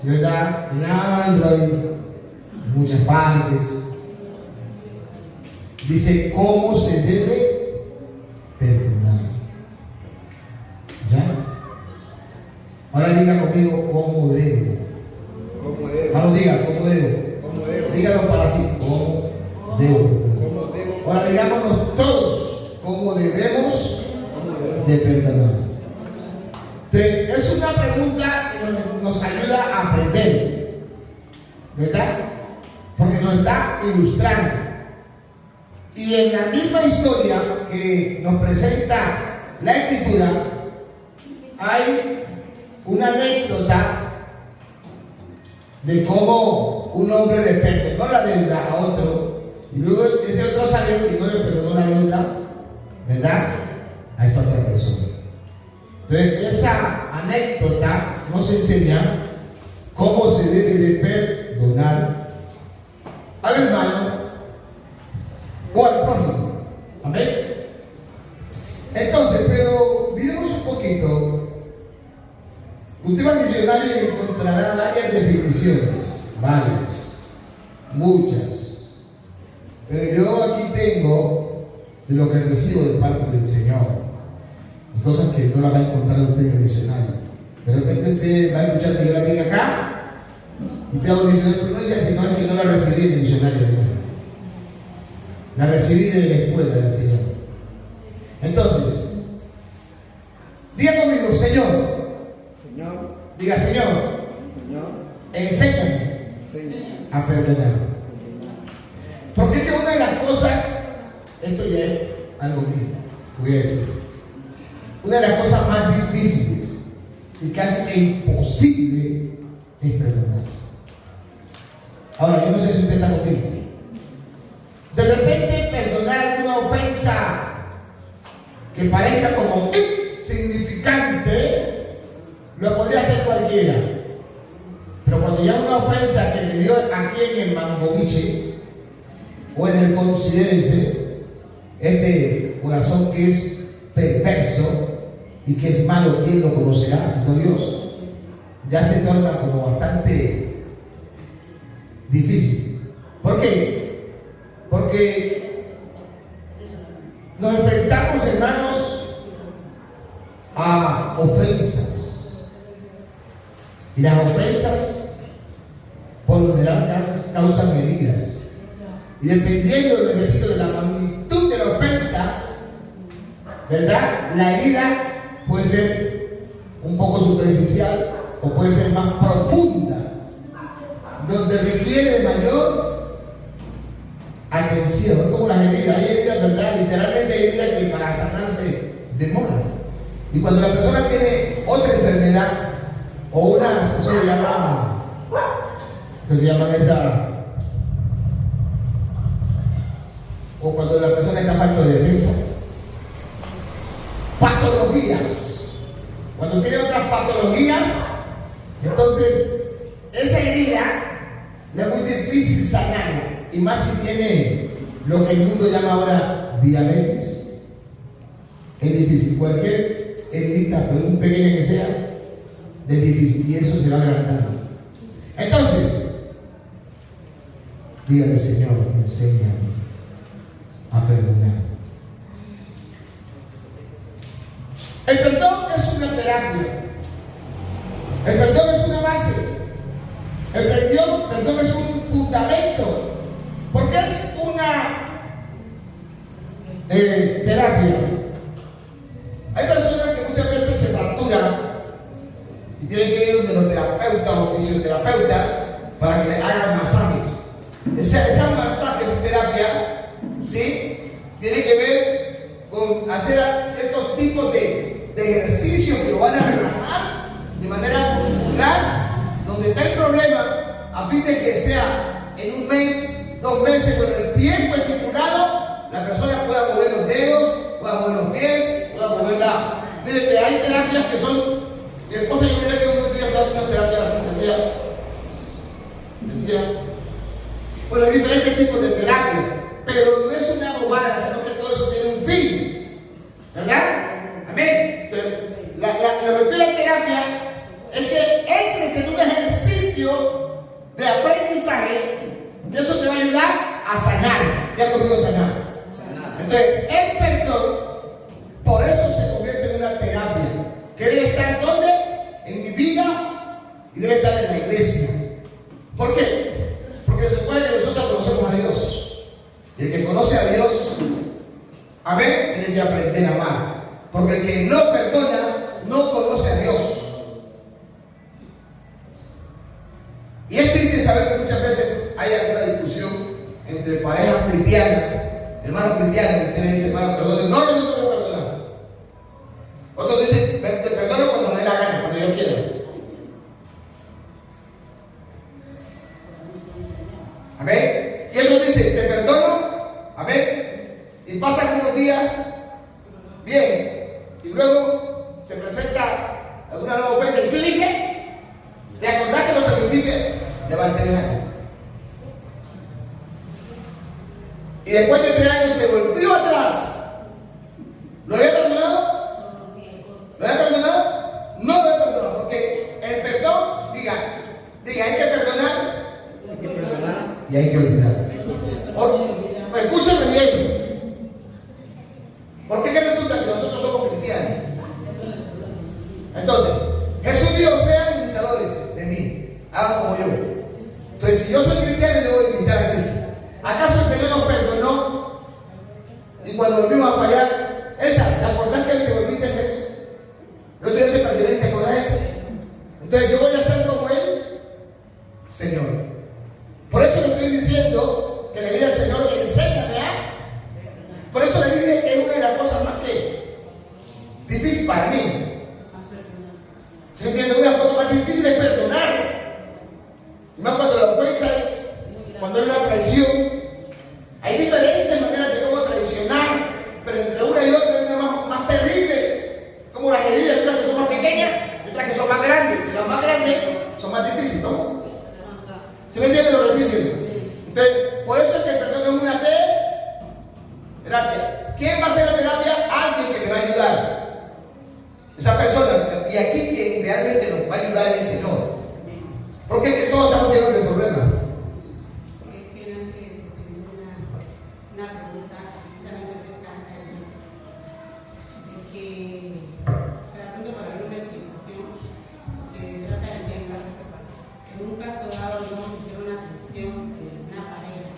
¿verdad? En Android, en muchas partes. Dice cómo se debe perdonar. ¿Ya? Ahora diga conmigo cómo debo. ¿Cómo debo? Vamos, diga cómo debo. ¿Cómo debo? Dígalo para sí, cómo debo. ¿Cómo debo? Ahora digámonos todos cómo debemos de perdonar. Entonces, es una pregunta que nos ayuda a aprender, ¿verdad? Porque nos está ilustrando. Y en la misma historia que nos presenta la Escritura, hay una anécdota de cómo un hombre le perdonó la deuda a otro, y luego ese otro salió y no le perdonó la deuda, ¿verdad?, a esa otra persona. Entonces, esa anécdota nos enseña cómo se debe de perdonar al hermano o al prójimo. Amén. Entonces, pero miremos un poquito. Usted va al diccionario y encontrará varias definiciones, varias, muchas. Pero yo aquí tengo de lo que recibo de parte del Señor, y cosas que no la va a encontrar usted en el diccionario. De repente usted va a escuchar que yo la tenga acá, y usted va a un diccionario, pero no dice así, no, es que no la recibí en el diccionario, ¿no? La recibí de la escuela del Señor. Entonces, diga conmigo, Señor. Señor. Diga, Señor. Señor. Enséñame Señor. a perdonar. Porque es que una de las cosas, esto ya es algo mío, voy a decir. Una de las cosas más difíciles y casi imposible es perdonar. Ahora, yo no sé si usted está conmigo. De repente, perdonar alguna ofensa que parezca como insignificante, lo podría hacer cualquiera. Pero cuando ya una ofensa que me dio aquí en el Mangoviche o en el Considerense, este corazón que es perverso y que es malo, ¿quién lo conocerá sino Dios? Ya se torna como bastante difícil. ¿Por qué? Porque nos enfrentamos, hermanos, a ofensas. Y las ofensas, por lo general, causan heridas. Y dependiendo, repito, de la magnitud de la ofensa, ¿verdad?, la herida puede ser un poco superficial o puede ser más profunda, donde requiere mayor atención. Es como las heridas. Hay heridas, ¿verdad?, literalmente hay heridas que para sanarse demoran. Y cuando la persona tiene otra enfermedad o una, eso le llaman, que se llaman esa, o cuando la persona está falta de defensa, patologías. Cuando tiene otras patologías, entonces esa herida le es muy difícil sanarla, y más si tiene lo que el mundo llama ahora diabetes. Es difícil. Cualquier heridita, por muy pequeña que sea, es difícil, y eso se va agrandando. Entonces, dígale, Señor, enséñame a perdonar. El perdón es una terapia. El perdón es una base. El perdón es un fundamento. Porque es una terapia. Hay personas que muchas veces se fracturan y tienen que ir donde los terapeutas o fisioterapeutas para que les hagan masajes. Esos masajes y terapia, ¿sí?, tiene que ver con hacer ciertos tipos de ejercicios que lo van a relajar de manera muscular, donde está el problema, a fin de que sea en un mes, 2 meses, con el tiempo estipulado, la persona pueda mover los dedos, pueda mover los pies, pueda mover la... Mire que hay terapias que son... Mi esposa, yo miré que un día estaba haciendo terapia así, decía, bueno, hay diferentes tipos de terapia, pero no es una bobada, sino que todo eso tiene un fin, ¿verdad? Amén. Entonces, lo que es la terapia es que entres en un ejercicio ejercicio de aprendizaje, que eso te va a ayudar a sanar. Ya conmigo sanar. Entonces, el perdón, por eso se convierte en una terapia, que debe estar ¿dónde? En mi vida y debe estar en la iglesia. ¿Por qué? Porque se supone que nosotros conocemos a Dios. Y el que conoce a Dios, amén, tiene que aprender a amar. Porque el que no perdona, no conoce a Dios. Y es triste saber que muchas veces hay alguna discusión entre parejas cristianas, hermanos cristianos, que ustedes dicen, hermano, perdón, no, yo no te voy a perdonar. Otros dicen, te perdono cuando me dé la gana, cuando yo quiera. Amén. Y otros dicen, te perdono, amén. Y pasan unos días, bien, y luego se presenta alguna nueva ofensa. ¿Y sí viste? ¿Te acordás que lo que lo hiciste? Levante la mano. Y después de 3 años se volvió atrás. ¿Lo había perdonado? ¿Lo había perdonado? No lo había perdonado, porque el perdón, diga, hay que perdonar y hay que olvidar. Pues escúchame bien. ¿Por qué resulta que nosotros somos cristianos? Entonces, Jesús dijo, sean imitadores de mí, hagan como yo. Entonces, si yo soy cristiano, debo imitar a Cristo. ¿Acaso el Señor nos perdonó? Y cuando volvimos a fallar, ¿te acordás que te volviste a hacer? El otro día te perdí, ¿te acordás de eso? Entonces, yo voy a hacer como Él, Señor. Por eso le estoy diciendo que le diga al Señor, enséñame a. Por eso le dije que es una de las cosas más que difícil para mí. ¿Se entiende? Una cosa más difícil es perdonar. Y más cuando la ofensa es, cuando hay una traición. Hay diferentes maneras de cómo traicionar, pero entre una y otra hay una más terrible. Como las heridas, unas que son más pequeñas y otras que son más grandes. Y las más grandes son más difíciles, ¿no? ¿Se me entiende lo que estoy diciendo? Entonces, por eso es que el perdón es una terapia. ¿Quién va a hacer la terapia? Alguien que me va a ayudar. Esa persona. Y aquí quien realmente nos va a ayudar es el Señor. Porque es que todos estamos llenos de problemas. Es que antes una pregunta precisamente acerca de que se da punto para ver una explicación que trata del tema. En un caso dado, digamos, que era una tensión de una pareja.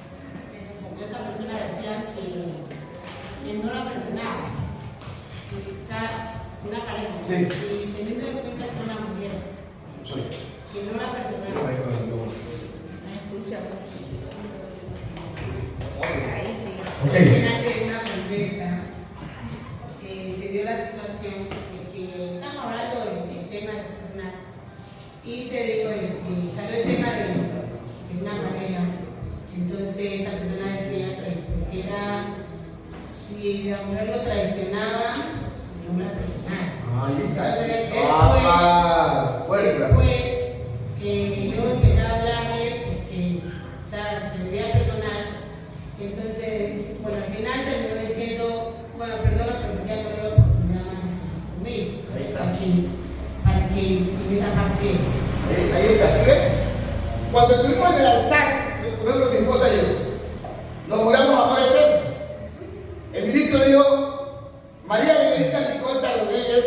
Esta persona decía que no la perdonaba. Y quizá una pareja, Sí. y teniendo en cuenta que una mujer Sí. que no la perdonaba. Escucha mucho. Ahí sí. Ok. Delante de una conversa, se dio la situación de que estamos hablando del tema de perdonar y se dio salió el tema de una pareja. Entonces esta persona decía que pues si la mujer lo traicionaba, no la perdonaba. Ahí está. Entonces, después yo empecé a hablarle, pues que o sea, se debía perdonar. Entonces, bueno, al final terminó diciendo, bueno, perdona, pero ya no doy oportunidad más de seguir conmigo. Ahí está. Para que en esa parte. Ahí está, ¿sí ven? Cuando estuvimos en el altar, por ejemplo, mi esposa y yo, nos juramos amor eterno. El ministro dijo, María Benedicta Ricorta Rodríguez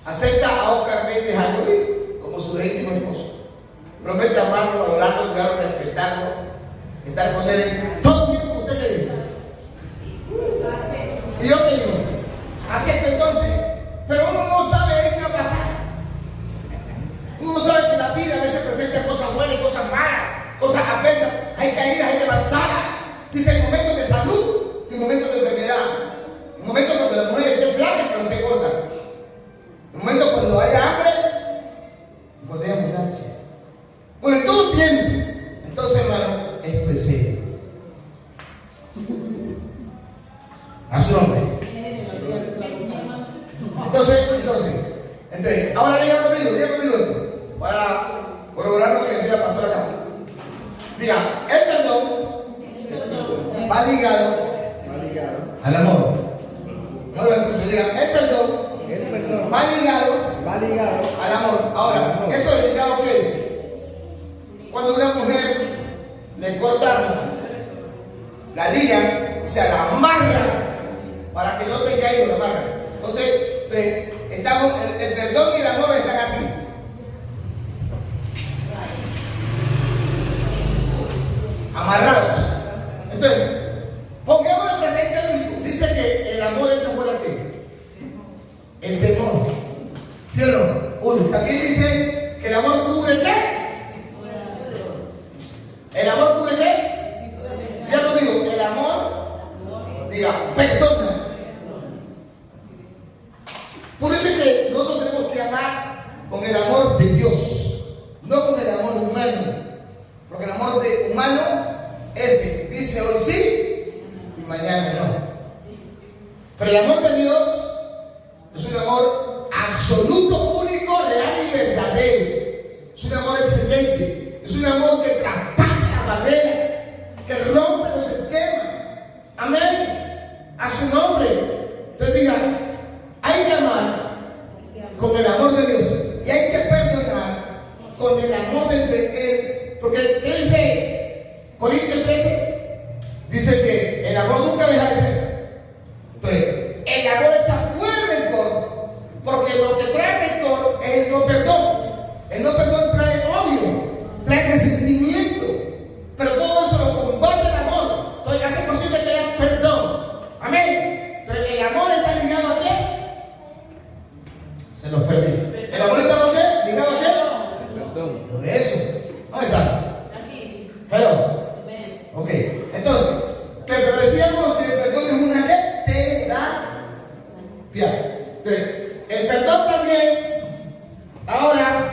acepta a Oscar Méndez Ayori como su legítimo esposo. Promete amarlo, valorarlo, cuidarlo, respetarlo, estar con él en todo el tiempo. ¿Usted qué dijo? ¿Y yo qué digo? Acepto entonces. Pero uno no sabe qué va a pasar. Uno no sabe que la vida a veces presenta cosas buenas y cosas malas, cosas adversas. Hay caídas, hay levantadas. Dice, hay momentos de salud y momentos de enfermedad. En momentos cuando la mujer esté flaca y cuando esté gorda. En momentos cuando haya hambre y cuando haya abundancia. Bueno, en todo tiempo. Entonces, hermano, esto es serio. A su nombre. Entonces, ahora diga conmigo esto, para corroborar lo que decía el pastor acá. Diga, el perdón va ligado al amor. No lo escucho, diga, el perdón va ligado ligado al amor. Ahora, ¿eso de ligado qué es? Cuando una mujer le cortan la liga, o sea, la amarra para que no te caiga la amarra. Entonces, estamos, el perdón y el amor están así. Amarrados. Entonces, pongamos el presente bíblico. Dice que el amor echa fuera ¿qué? El temor. ¿Sí o no? Uno. También dice que el amor cubre ¿qué? ¿El amor cubre qué? Ya lo digo, el amor, diga, perdona. Por eso es que nosotros tenemos que amar con el amor de Dios, no con el amor humano. Porque el amor humano, ese dice hoy sí y mañana no. Pero el amor de Dios es un amor absoluto, único, real y verdadero. Es un amor excelente. Es un amor que traspasa barreras, que rompe los esquemas. Amén. A su nombre. Entonces diga, hay que amar con el amor de Dios y hay que perdonar con el amor de Él. Porque ¿qué dice Corintios 13? Dice que el amor nunca deja de ser. Entonces, el amor echa fuera el rencor, porque lo que trae rencor es el no perdón. El no perdón trae odio, trae resentimiento, pero todo eso lo combate el amor. Entonces hace posible que haya perdón. Amén. Entonces, el amor está ligado a qué? Se los perdí. ¿El amor está a qué? ¿Ligado a qué? perdón. Por eso. ¿Dónde está? Hello. Ok. Entonces, pero decíamos que el perdón es una terapia. Entonces, el perdón también, ahora,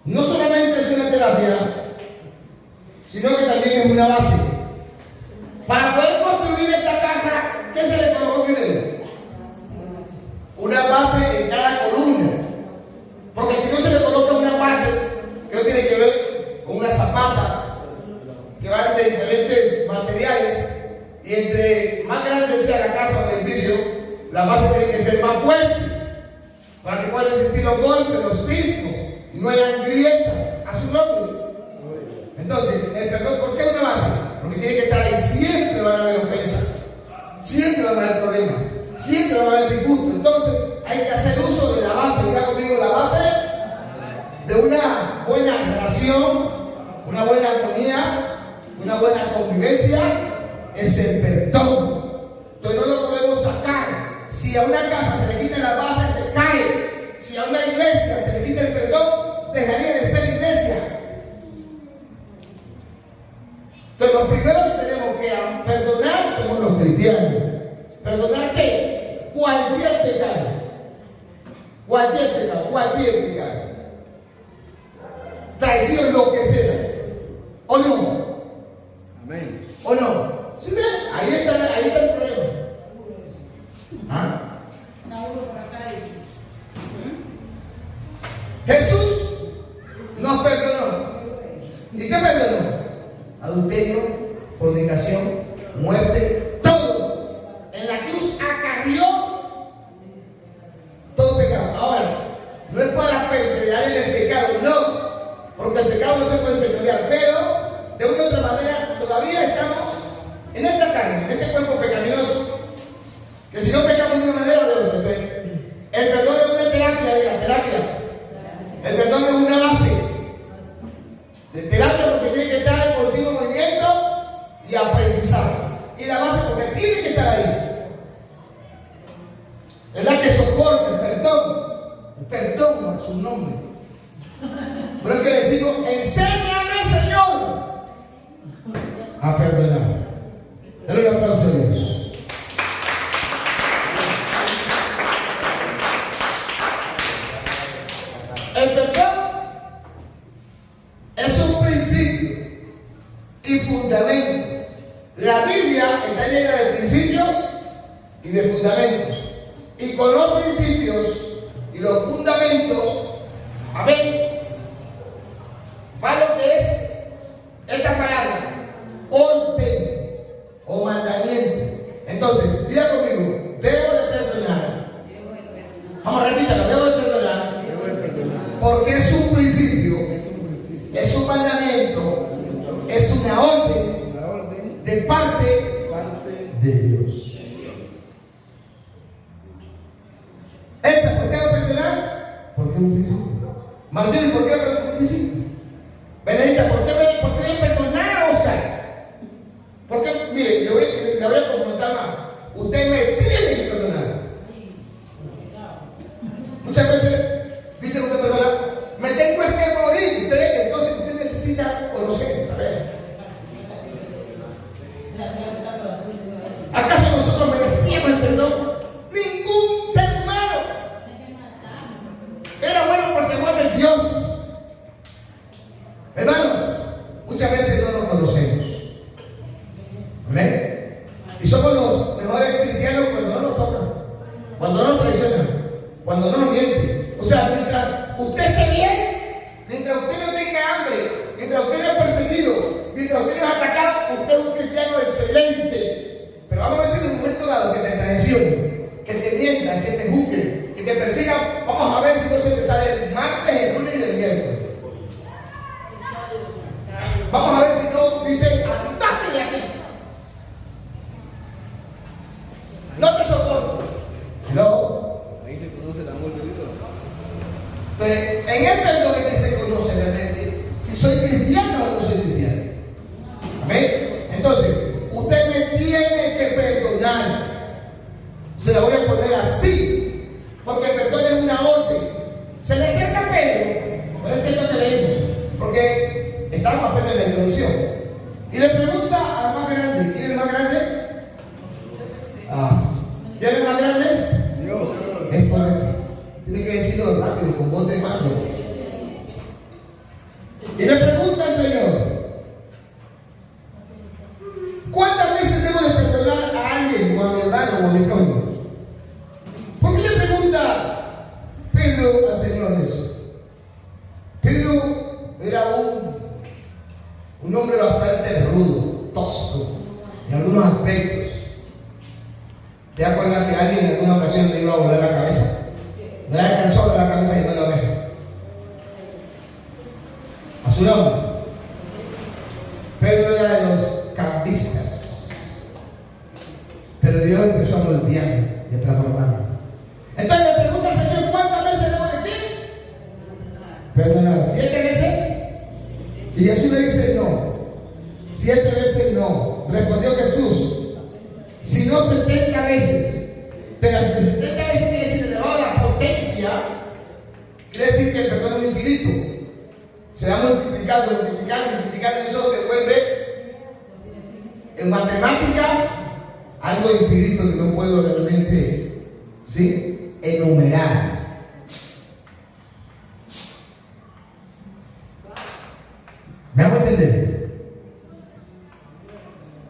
no solamente es una terapia, sino que también es una base. Para poder construir esta casa, ¿qué se le colocó primero? Una base en cada columna. Porque si no se le coloca unas bases, que no tiene que ver con unas zapatas que van de diferentes materiales, y entre más grande sea la casa o el edificio, la base tiene que ser más fuerte para que puedan sentir los golpes, los sismos y no hayan grietas a su nombre. Entonces, el perdón, ¿por qué una base? Porque tiene que estar ahí. Siempre van a haber ofensas, siempre van a haber problemas, siempre van a haber disgustos. Entonces, hay que hacer uso de la base. Diga conmigo, la base de una buena relación, una buena armonía, una buena convivencia es el perdón. Entonces no lo podemos sacar. Si a una casa se le quita la base, se cae. Si a una iglesia se le quita el perdón, dejaría de ser iglesia. Entonces lo primero que tenemos que perdonar somos los cristianos. ¿Perdonar qué? Cualquier pecado. Cualquier pecado, cualquier pecado. Traición, lo que sea. ¿O no? Amén. ¿O no? ¿Sí ven? Ahí está el problema. ¿Ah? Jesús nos perdonó. ¿Y qué perdonó? Adulterio, fornicación, muerte, todo. En la cruz acarrió todo pecado. Ahora, no es para perseverar en el pecado, no. Porque el pecado no se puede señorear, pero de una u otra manera todavía estamos en esta carne, en este cuerpo pecaminoso, que si no pecamos de una manera o de otra. Entonces, el perdón es una terapia, diga, terapia. El perdón es una base de terapia, porque tiene que estar en continuo movimiento y aprendizaje. Y la base porque tiene que estar ahí. Es la que soporta el perdón a su nombre. Pero es que le decimos, enséñame, Señor, a perdonar. Dale un aplauso a Dios. El perdón es un principio y fundamento. La Biblia está llena de principios y de fundamentos. Y con los principios y los fundamentos, amén, va lo que es esta palabra, orden o mandamiento. Entonces, diga conmigo, debo de perdonar. Vamos, repítalo, debo de perdonar. Porque es un principio, Es un principio. es un mandamiento, es una orden La orden de parte parte de Dios. ¿Esa por qué va a perdonar? Porque es un principio. Martín, ¿por qué es un principio? Benedita, ¿por qué voy a perdonar a Oscar? Porque, mire, le voy a confrontar más. Usted me tiene que perdonar. Muchas veces dice una persona, me tengo que morir. Entonces usted necesita conocer, saber. ¿Acaso nosotros merecíamos el perdón? Ningún ser humano. Era bueno porque bueno es Dios. Hermanos, muchas veces no nos conocemos. Amén. Y somos los mejores cristianos cuando no nos tocan, cuando no nos traicionan, cuando no nos mienten. O sea, mientras usted esté bien, mientras usted no tenga hambre, mientras usted no es perseguido, mientras usted no es atacado, usted es un cristiano excelente. Pero vamos a decir en un momento dado que te traicionen, que te mientan, que te juzguen, que te persigan. Vamos a ver si no se te sale el martes, el lunes y el miércoles. Vamos a ver si no dicen, andate de aquí. No te soporto. No. ahí se conoce el amor de Dios. Entonces, en el perdón es que se conoce realmente si soy cristiano o no soy cristiano. Amén. Entonces, usted me tiene que perdonar. Se la voy a poner así, porque el perdón es una orden. Se le acerca a Pedro, por el texto que leímos, porque estamos apenas en la introducción, y le pregunta al más grande: ¿quién es el más grande? ¿Quién es el más grande? Dios. Es correcto. Tiene que decirlo rápido, con voz de mando. Y le pregunta al Señor: ¿cuántas veces debo de perdonar a alguien, o a mi hermano, o a mi prójimo? ¿Por qué le pregunta Pedro al Señor eso? Pedro era un hombre bastante rudo, tosco, en algunos aspectos. ¿Te acuerdas que alguien en alguna ocasión le iba a volar la cabeza? No le alcanzó a volar la cabeza y no la ve. A su nombre. Pedro era de los cambistas. Pero Dios empezó a moldearlo y a transformarlo. Entonces le pregunta al Señor: ¿cuántas veces debo de qué? Perdonar. ¿7 veces? Y Jesús le dice: no. 7 veces no. Respondió Jesús: si no 70 veces. Pero si 70 veces quiere decir elevado la potencia, quiere decir que el perdón es infinito. Se va multiplicando, y eso se vuelve en matemática algo infinito que no puedo realmente, ¿sí?, enumerar. ¿Me hago entender?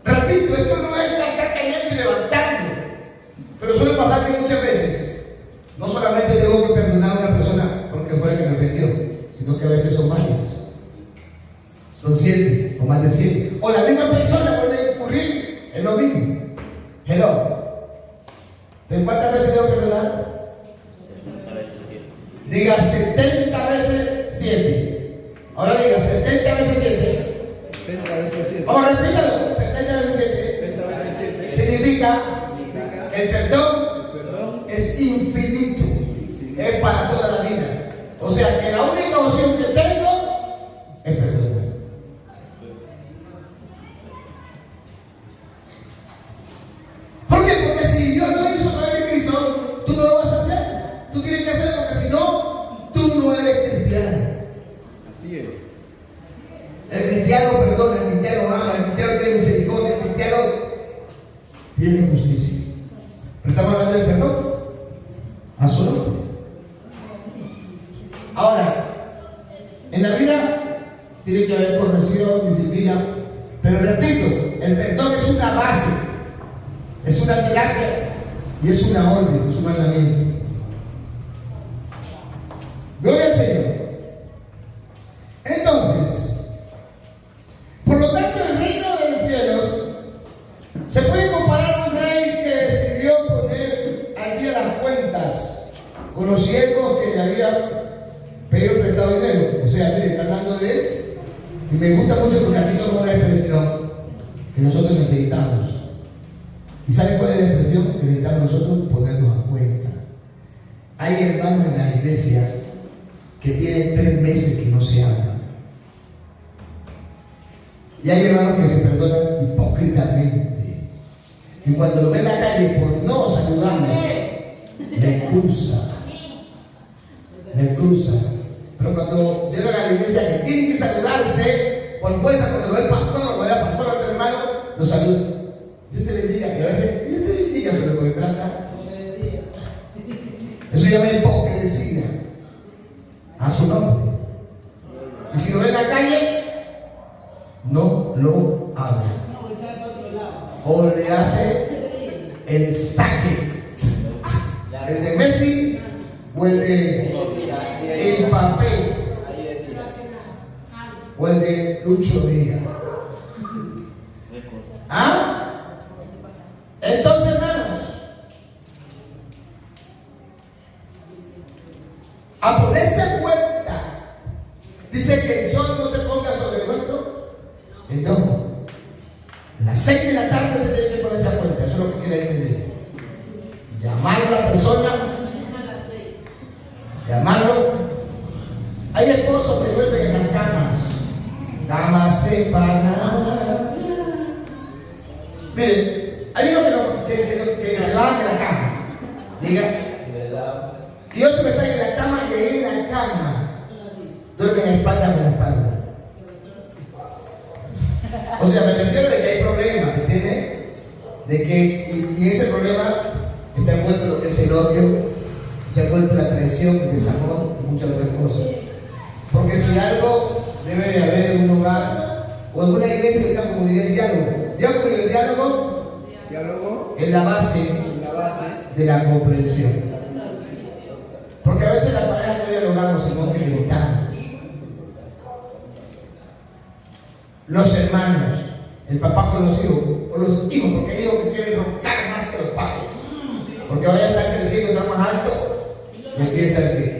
Repito, esto no es estar cayendo y levantando, pero suele pasar que muchas veces no solamente tengo que perdonar a una persona porque fue la que me ofendió, sino que a veces son varias. Son 7 o más de 7. O la misma persona puede incurrir en lo mismo. Hello. ¿De cuántas veces debo perdonar? 70 veces 7. Diga 70 veces 7. Ahora diga 70 veces 7. 70 veces 7. Vamos, repítalo. 70 veces 7. 70 veces 7. Significa Significa que el perdón el perdón es infinito. Es para toda la vida. O sea que la única opción que tengo es perdonar. ¿Por qué? Porque si Dios lo hizo a través de Cristo, tú no lo vas a hacer. Tú tienes que hacerlo, porque si no, tú no eres cristiano. así es. El cristiano perdona, el cristiano ama, el cristiano tiene misericordia, el cristiano tiene justicia. ¿Pero estamos hablando del perdón? Absoluto. Ahora, en la vida tiene que haber corrección, disciplina, pero repito, el perdón es una base, es una terapia y es una orden, es un mandamiento. Gloria al Señor. Entonces, por lo tanto, el reino de los cielos se puede comparar a un rey que decidió poner al día las cuentas con los siervos que le habían pedido prestado dinero. O sea, mire, está hablando de, y me gusta mucho porque aquí tomó la expresión que nosotros necesitamos. ¿Y saben cuál es la expresión que necesitamos nosotros? Ponernos a cuenta. Hay hermanos en la iglesia que tienen 3 meses que no se hablan. Y hay hermanos que se perdonan hipócritamente. Y cuando lo ven en la calle por no saludarlo, le cruza. Le cruza. Pero cuando llegan a la iglesia que tienen que saludarse, por fuerza, cuando lo ve el pastor o ve al pastor o al hermano, lo saluda. Dios te bendiga. Y a veces, Dios te bendiga, pero lo que trata. Eso llama hipocresía. A su nombre. Y si lo ve en la calle, no lo habla. O le hace el saque. El de Messi o el de Mbappé o el de Lucho Díaz. ¿Ah? Entonces, hermanos, a ponerse en cuenta, dice que el sol no se ponga sobre nuestro entorno. Las 6 de la tarde se tiene que ponerse a cuenta, eso es lo que quiere entender. Llamar a la persona, llamarlo. Hay esposos que duermen en las camas, camas separadas. Miren, hay uno que se bajan de la cama, diga, y otros que están en la cama y ahí en la cama duermen espalda con la espalda. O sea, me refiero de que hay problemas, ¿me entiendes? De que, y ese problema está envuelto en lo que es el odio, está envuelto en la traición, el desamor y muchas otras cosas. Porque si algo debe de haber en un hogar o en una iglesia, en una comunidad, el diálogo. Diálogo es la base de la comprensión. Porque a veces la pareja no dialogamos, sino que gritamos. Los hermanos, el papá con los hijos, o los hijos, porque hay hijos que quieren roncar más que los padres. Porque ahora ya están creciendo, están más altos, y empieza el pie.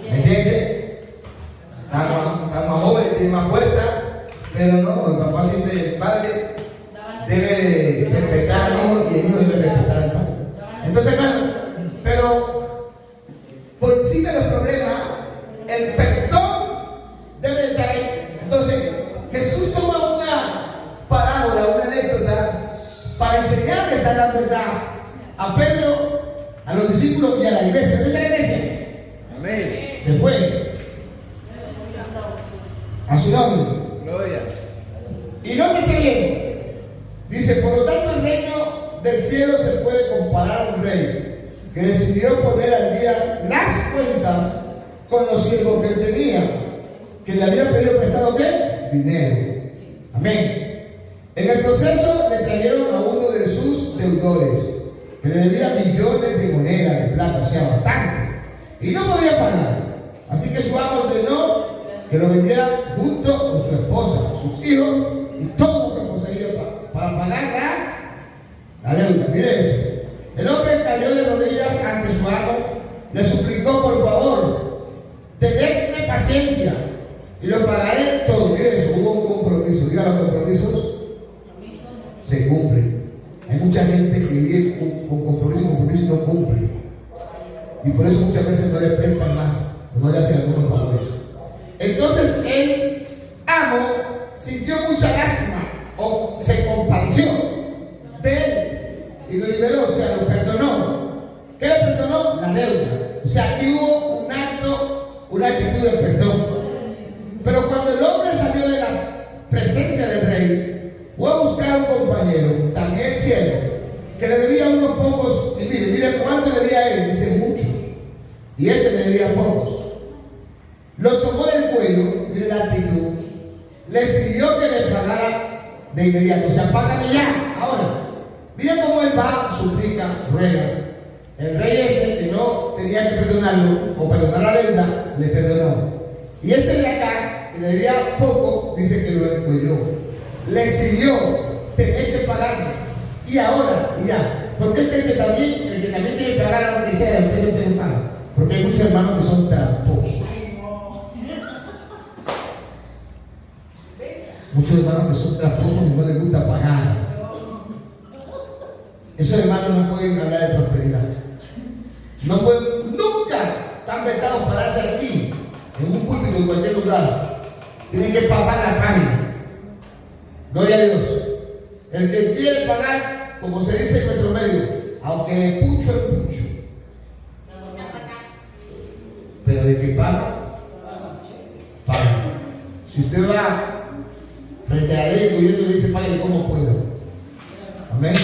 ¿Me entiendes? Están más jóvenes, tienen más fuerza, pero no, el papá siempre, el padre debe de respetar al hijo y el hijo debe respetar al padre. Entonces, hermano, pero por encima de los problemas, el perdón debe de estar ahí. Entonces, Jesús toma una parábola, una anécdota, para enseñarle la verdad a Pedro, a los discípulos y a la iglesia. ¿Dónde está la iglesia? Amén. Después, a su nombre. Gloria. Y nótese bien. Dice, por lo tanto, el reino del cielo se puede comparar a un rey que decidió poner al día las cuentas con los siervos que él tenía, que le había pedido prestado ¿qué? Dinero. Amén. En el proceso le trajeron a uno de sus deudores, que le debía millones de monedas de plata, o sea, bastante, y no podía pagar. Así que su amo ordenó que lo vendiera junto con su esposa, sus hijos y todo lo que poseía para pagar la deuda. Mire eso. El hombre cayó de rodillas ante su amo, le suplicó, por favor, tenedme paciencia y lo pagaré todo. Mire eso, hubo un compromiso. Diga, los compromisos se cumplen. Hay mucha gente que vive con compromiso y no cumple. Y por eso muchas veces no le prestan más, no le hacen algunos favores. Entonces el amo sintió mucha lástima o se compadeció de él y lo liberó, o sea, lo perdonó. ¿Qué le perdonó? La deuda. O sea, aquí hubo un acto, una actitud de perdón. Pero cuando el hombre salió de la presencia del rey, fue a buscar a un compañero, también ciego, que le debía unos pocos, y mire cuánto le debía a él, dice muchos, y este le debía pocos. Lo tomó del cuello, mire la actitud, le exigió que le pagara de inmediato, o sea, págame ya, ahora. Mira cómo él va, suplica, ruega. El rey este, que no tenía que perdonarlo, o perdonar la deuda, le perdonó. Y este de acá, que le debía poco, dice que lo encuelló. Le exigió, tenés que pagarme. Y ahora, y ya. Porque es que el que también quiere pagar, aunque sea, el precio que le paga. Porque hay muchos muchos hermanos que son tramposos. Muchos hermanos que son tramposos y no les gusta pagar. Esos hermanos no pueden hablar de prosperidad. No pueden, nunca están vetados pararse aquí, en un púlpito, en cualquier lugar. Tienen que pasar la página. Gloria a Dios. El que quiere pagar, como se dice en nuestro medio, aunque es pucho, pero de que paga, paga. Si usted va frente a la ley, el gobierno le dice, pague como pueda. Amén.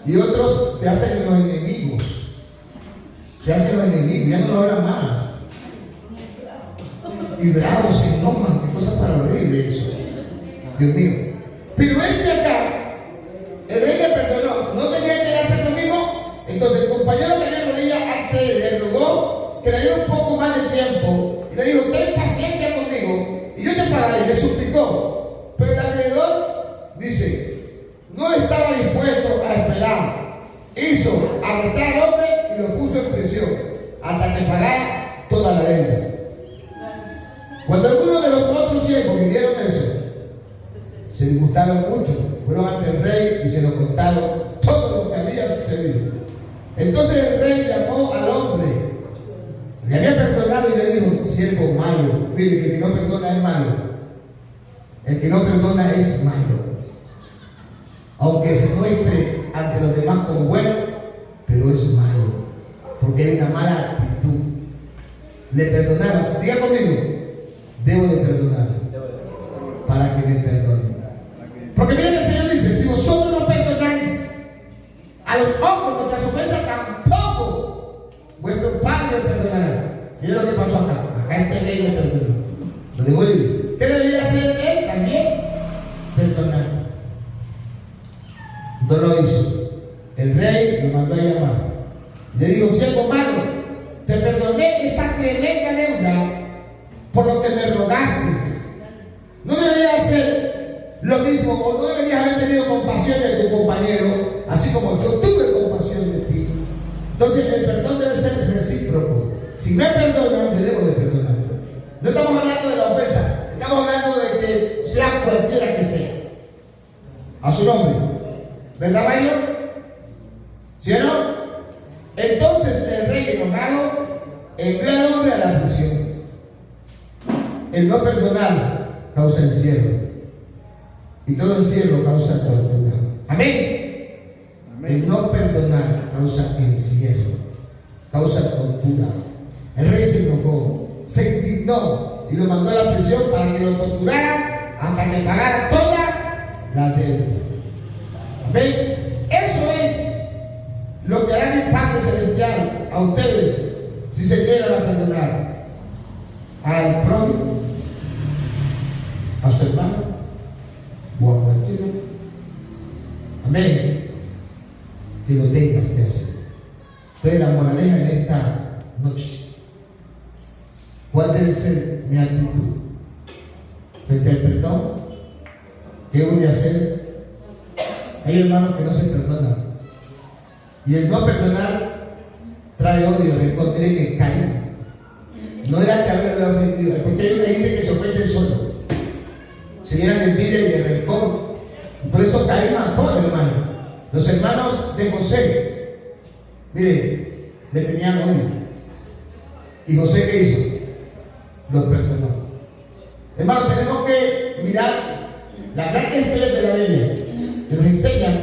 Y otros se hacen los enemigos. Se hacen los enemigos, ya no lo hablan más. Y bravos, se enojan, qué cosa para horrible eso. Dios mío. Pero este acá, el rey le perdonó, no tenía que hacer lo mismo. Entonces el compañero que le rodilla ante él le rogó que le diera un poco más de tiempo. Y le dijo, ten paciencia conmigo y yo te pagaré. Le suplicó. Pero el acreedor dice, no estaba dispuesto a esperar. Hizo arrestar al hombre y lo puso en prisión hasta que pagara toda la deuda. Cuando algunos de los otros siervos vieron eso, se disgustaron mucho, fueron ante el rey y se lo contaron todo lo que había sucedido. Entonces el rey llamó al hombre, le había perdonado y le dijo, siervo malo, mire que el que no perdona es malo. El que no perdona es malo. Aunque se muestre ante los demás como bueno, pero es malo, porque hay una mala actitud. Le perdonaron, diga conmigo, debo de perdonar para que me perdone. Porque miren, el Señor dice, si vosotros no perdonáis a los hombres nuestras ofensas, tampoco vuestro Padre perdonará. Miren lo que pasó acá. Acá este rey le perdonó, lo dejó libre. ¿Qué debía hacer él también? Perdonar. No lo hizo. El rey lo mandó a llamar. Le dijo, siervo malo, te perdoné esa tremenda deuda por lo que me rogaste. No deberías hacer lo mismo, o no deberías haber tenido compasión de tu compañero, así como yo tuve compasión de ti. Entonces el perdón debe ser recíproco. Si me perdonan, yo debo de perdonar. No estamos hablando de la ofensa, estamos hablando de que sea cualquiera que sea. A su nombre. ¿Verdad, Bayo? ¿Sí o no? Entonces el rey enojado envió al hombre a la prisión. El no perdonar causa encierro. Y todo encierro causa tortura. Amén. El no perdonar causa encierro, causa tortura. El rey se enojó, se indignó y lo mandó a la prisión para que lo torturara hasta que pagara toda la deuda. Amén. Eso es lo que hará mi Padre Celestial a ustedes si se llegan a perdonar al prójimo, a su hermano o a cualquiera. Amén. Que lo tengas que hacer. Entonces la moraleja en esta noche, ¿cuál debe ser mi actitud frente al perdón? ¿Qué voy a hacer? Hay hermanos que no se perdonan. Y el no perdonar trae odio, rencor. Tiene que caer. No era que haberlo ofendido, porque hay una gente que se ofende solo. Se llenan de envidia y de rencor. Y por eso Caín mató al hermano. Los hermanos de José, mire, le tenían odio. ¿Y José qué hizo? Los perdonó. Hermanos, tenemos que mirar las grandes historias de la Biblia que nos enseñan,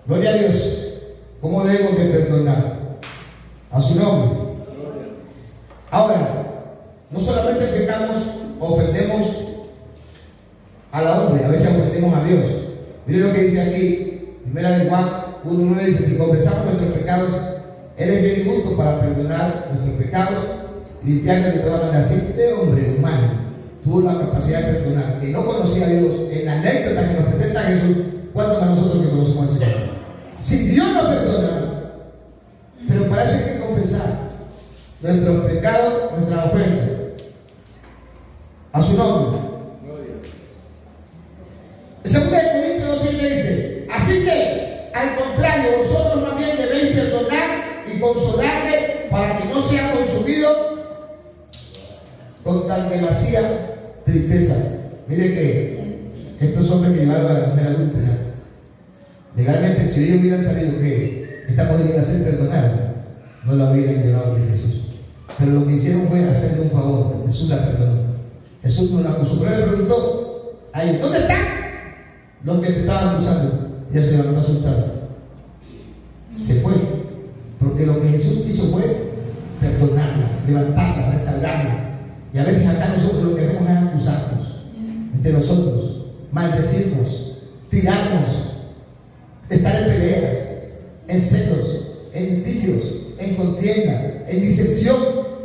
gloria a Dios, cómo debemos de perdonar a su nombre. Ahora, no solamente pecamos, ofendemos al hombre, a veces ofendemos a Dios. Miren lo que dice aquí, primera de Juan 1:9 dice, si confesamos nuestros pecados, Él es bien y justo para perdonar nuestros pecados y limpiarnos de toda maldad. Si este hombre humano tuvo la capacidad de perdonar, que no conocía a Dios, en la anécdota que nos presenta Jesús, ¿cuántos a nosotros que conocemos al Señor? Si Dios nos perdona, pero para eso hay que confesar nuestros pecados, nuestra ofensa, a su nombre. En 2 Corintios 2:7 dice, así que, al contrario, vosotros más bien debéis perdonar y consolarle para que no sea consumido con tan demasiada tristeza. Mire que estos hombres que llevaron a la mujer adúltera, legalmente, si ellos hubieran sabido que esta mujer iba a ser perdonada, no la hubieran llevado de Jesús. Pero lo que hicieron fue hacerle un favor. Jesús la perdonó. Jesús no la acusó, pero le preguntó a ellos: ¿dónde están los que te estaban acusando? Ella se levantó asustada. Se fue. Porque lo que Jesús hizo fue perdonarla, levantarla, restaurarla. Y a veces acá nosotros lo que hacemos es acusarnos entre nosotros, maldecirnos, tirarnos, estar en peleas, en celos, en litigios, en contienda, en disensión.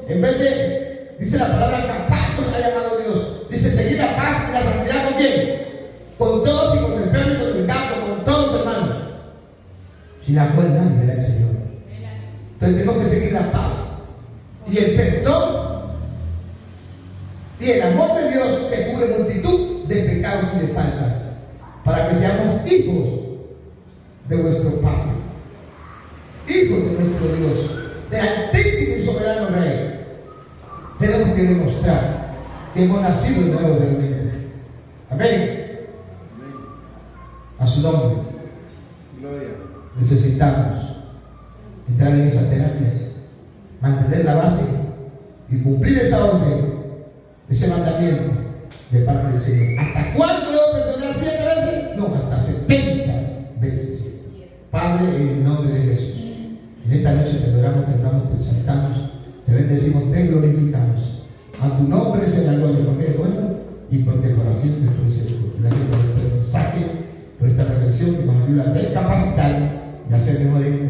En vez de, dice la palabra, capaz nos ha llamado Dios. Dice seguir la paz y la santidad ¿con quién? Con todos y con el perro y con el gato, con todos los hermanos. Sin la cual nadie verá al Señor. Entonces tenemos que seguir la paz y el perdón y el amor de Dios que cubre multitud de pecados y de faltas, para que seamos hijos de vuestro Padre, hijos de nuestro Dios, del altísimo y soberano Rey. Tenemos que demostrar que hemos nacido de nuevo realmente. Amén. A su nombre. Gloria. Necesitamos entrar en esa terapia, mantener la base y cumplir esa orden, ese mandamiento de parte del Señor. ¿Hasta cuándo debo perdonar 7 veces? No, hasta 70 veces. Padre, en el nombre de Jesús, en esta noche te adoramos, te honramos, te exaltamos, te bendecimos, te glorificamos. A tu nombre se la gloria, porque es bueno y porque para siempre es tu misericordia. Gracias por este mensaje, por esta reflexión que nos ayuda a recapacitar y a ser mejores